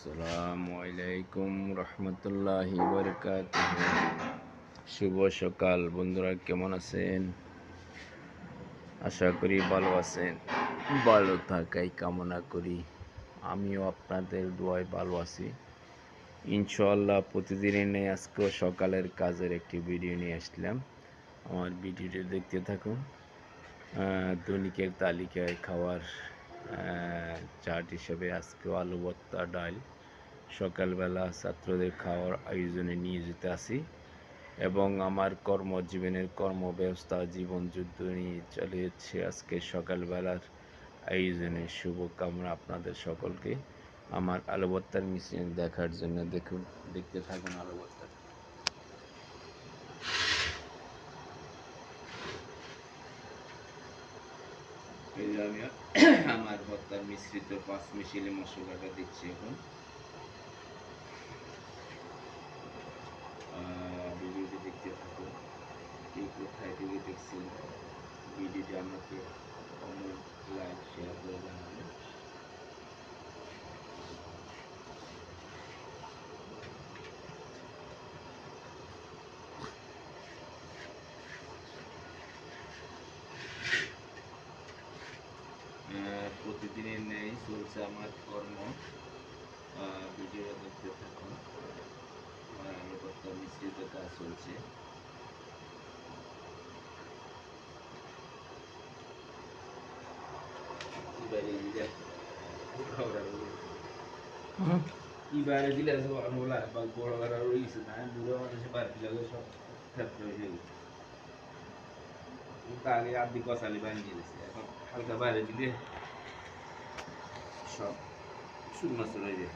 আসসালামু আলাইকুম রহমতুল্লাহি বারাকাতুহু। শুভ সকাল বন্ধুরা, কেমন আছেন? আশা করি ভালো আছেন। ভালো থাকাই কামনা করি। আমিও আপনাদের দোয়ায় ভালো আছি ইনশাআল্লাহ। প্রতিদিনই নেই আজকেও সকালের কাজের একটি ভিডিও নিয়ে আসলাম। আমার ভিডিওটি দেখতে থাকুন। দৈনিকের তালিকায় খাওয়ার চার্ট হিসেবে আজকেও আলু ভর্তা, ডাল সকালবেলা ছাত্রদের খাওয়ার আয়োজনে নিয়োজিত আছি এবং আমার কর্মজীবনের কর্মব্যবস্থা জীবনযুদ্ধ নিয়ে চলে যাচ্ছে আজকে সকালবেলার আয়োজনে। শুভকামনা আপনাদের সকলকে আমার আলু ভর্তার মিশ্রণ দেখার জন্য। দেখুন, দেখতে থাকুন আলু ভর্তা। এই যে আমি আমার ভর্তার মিশ্রিত 5 মিশালি মশলাটা দিচ্ছি এখন। ভিডিওটি দেখতে থাকুন। কে কোথায় থেকে দেখছেন ভিডিওটি আমাকে কমেন্ট, লাইক, শেয়ার করে জানাবেন। প্রতিদিনের ন্যায় চলছে আমার কর্ম। ভিডিওটা দেখতে থাকুন। আমার আলু ভর্তা মিশ্রিত কাজ চলছে। এবারে দিলে বড় করা রয়েছে না, বুড়ো মানুষের বাড়ি দিলে সব ক্ষেত্র হয়ে গেছে। আগে আদি কষালি বানিয়ে দিয়েছে, এখন হালকা বাইরে দিলে সব শুকনো চলে যায়।